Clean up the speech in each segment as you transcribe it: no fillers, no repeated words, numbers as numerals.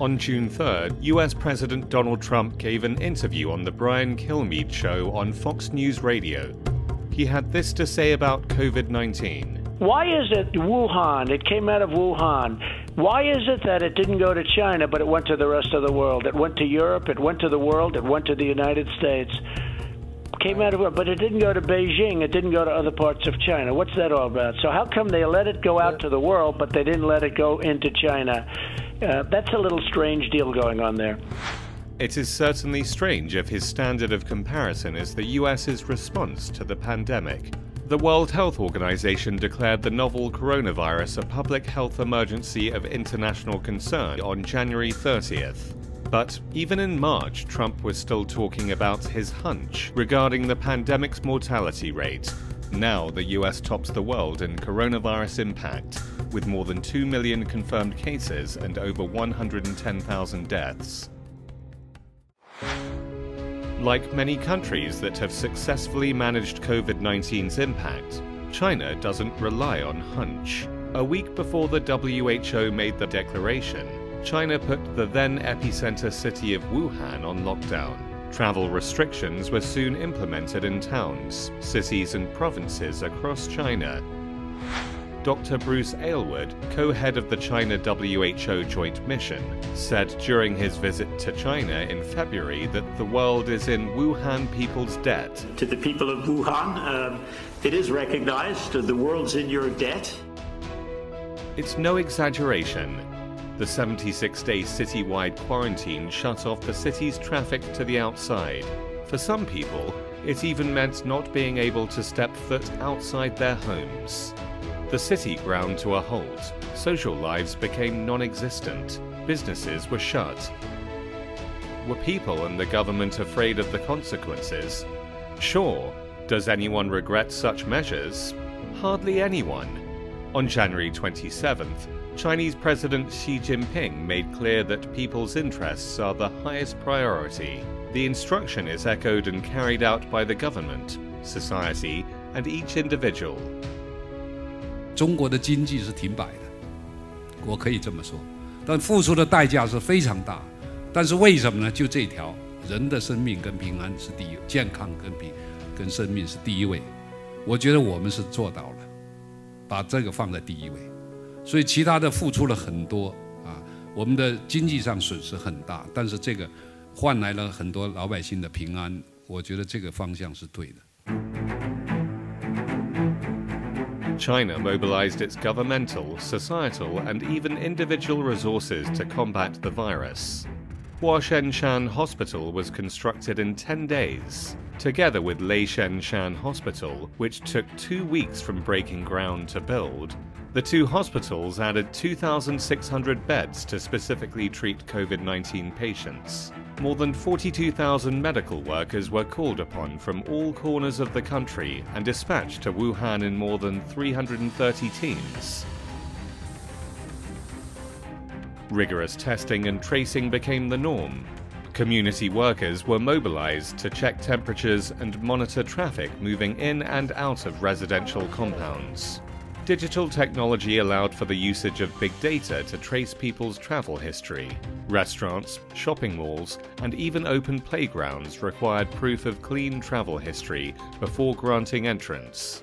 On June 3rd, US President Donald Trump gave an interview on the Brian Kilmeade Show on Fox News Radio. He had this to say about COVID-19. Why is it Wuhan? It came out of Wuhan. Why is it that it didn't go to China, but it went to the rest of the world? It went to Europe, it went to the world, it went to the United States. Came out of, but it didn't go to Beijing, it didn't go to other parts of China. What's that all about? So how come they let it go out to the world, but they didn't let it go into China? That's a little strange deal going on there. It is certainly strange if his standard of comparison is the US's response to the pandemic. The World Health Organization declared the novel coronavirus a public health emergency of international concern on January 30th. But even in March, Trump was still talking about his hunch regarding the pandemic's mortality rate. Now the US tops the world in coronavirus impact, with more than 2 million confirmed cases and over 110,000 deaths. Like many countries that have successfully managed COVID-19's impact, China doesn't rely on hunch. A week before the WHO made the declaration, China put the then epicenter city of Wuhan on lockdown. Travel restrictions were soon implemented in towns, cities and provinces across China. Dr. Bruce Aylward, co-head of the China WHO Joint Mission, said during his visit to China in February that the world is in Wuhan people's debt. To the people of Wuhan, it is recognized the world's in your debt. It's no exaggeration. The 76-day citywide quarantine shut off the city's traffic to the outside. For some people, it even meant not being able to step foot outside their homes. The city ground to a halt. Social lives became non-existent. Businesses were shut. Were people and the government afraid of the consequences? Sure. Does anyone regret such measures? Hardly anyone. On January 27th, Chinese President Xi Jinping made clear that people's interests are the highest priority. The instruction is echoed and carried out by the government, society, and each individual. 中国的经济是停摆的，我可以这么说，但付出的代价是非常大。但是为什么呢？就这条，人的生命跟平安是第一，健康跟生命是第一位。我觉得我们是做到了，把这个放在第一位。所以其他的付出了很多啊，我们的经济上损失很大，但是这个换来了很多老百姓的平安，我觉得这个方向是对的。China mobilized its governmental, societal, and even individual resources to combat the virus. Huashenshan Hospital was constructed in 10 days, together with Leishenshan Hospital, which took 2 weeks from breaking ground to build. The two hospitals added 2,600 beds to specifically treat COVID-19 patients. More than 42,000 medical workers were called upon from all corners of the country and dispatched to Wuhan in more than 330 teams. Rigorous testing and tracing became the norm. Community workers were mobilized to check temperatures and monitor traffic moving in and out of residential compounds. Digital technology allowed for the usage of big data to trace people's travel history. Restaurants, shopping malls, and even open playgrounds required proof of clean travel history before granting entrance.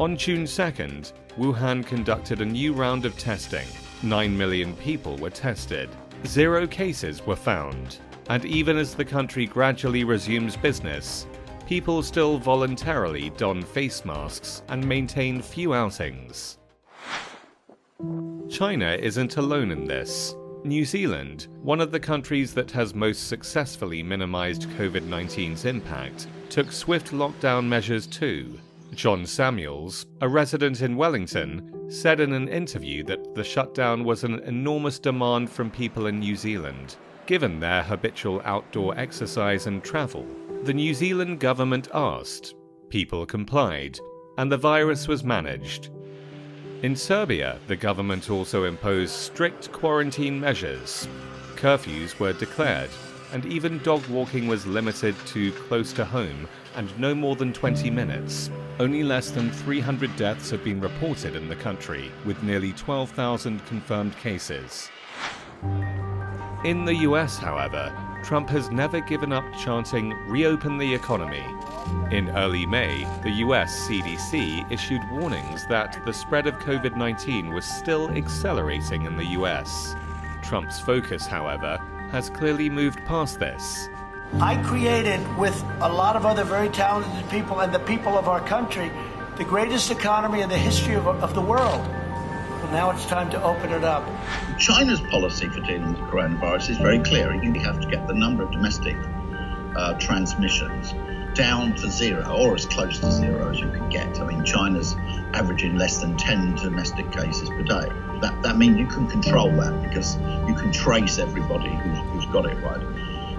On June 2nd, Wuhan conducted a new round of testing. 9 million people were tested. 0 cases were found. And even as the country gradually resumes business, people still voluntarily don face masks and maintain few outings. China isn't alone in this. New Zealand, one of the countries that has most successfully minimized COVID-19's impact, took swift lockdown measures too. John Samuels, a resident in Wellington, said in an interview that the shutdown was an enormous demand from people in New Zealand, given their habitual outdoor exercise and travel. The New Zealand government asked, people complied, and the virus was managed. In Serbia, the government also imposed strict quarantine measures. Curfews were declared, and even dog walking was limited to close to home and no more than 20 minutes. Only less than 300 deaths have been reported in the country, with nearly 12,000 confirmed cases. In the US, however, Trump has never given up chanting, "Reopen the economy." In early May, the US CDC issued warnings that the spread of COVID-19 was still accelerating in the US. Trump's focus, however, has clearly moved past this. I created, with a lot of other very talented people and the people of our country, the greatest economy in the history of the world. Well, now it's time to open it up. China's policy for dealing with the coronavirus is very clear. You have to get the number of domestic transmissions down to zero, or as close to zero as you can get. I mean, China's averaging less than 10 domestic cases per day. That means you can control that because you can trace everybody who's got it right.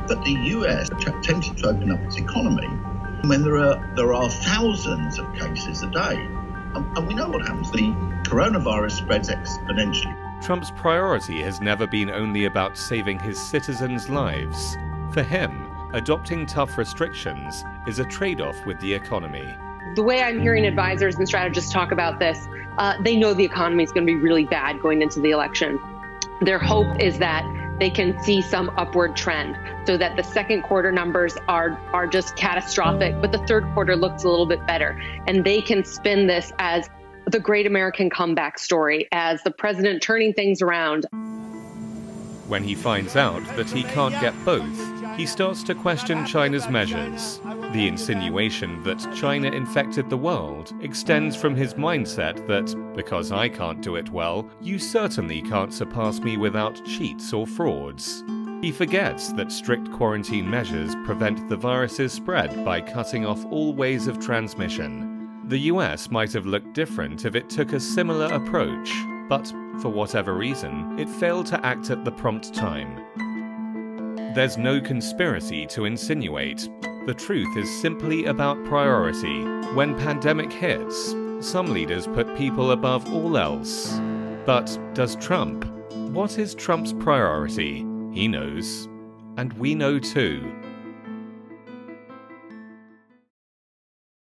But the US attempted to open up its economy when there are thousands of cases a day. And we know what happens. The coronavirus spreads exponentially. Trump's priority has never been only about saving his citizens' lives. For him, adopting tough restrictions is a trade-off with the economy. The way I'm hearing advisors and strategists talk about this, they know the economy is going to be really bad going into the election. Their hope is that they can see some upward trend so that the second quarter numbers are just catastrophic, but the third quarter looks a little bit better. And they can spin this as the great American comeback story, as the president turning things around. When he finds out that he can't get both, he starts to question China's measures. The insinuation that China infected the world extends from his mindset that, because I can't do it well, you certainly can't surpass me without cheats or frauds. He forgets that strict quarantine measures prevent the virus's spread by cutting off all ways of transmission. The US might have looked different if it took a similar approach, but for whatever reason, it failed to act at the prompt time. There's no conspiracy to insinuate. The truth is simply about priority. When pandemic hits, some leaders put people above all else. But does Trump? What is Trump's priority? He knows. And we know too.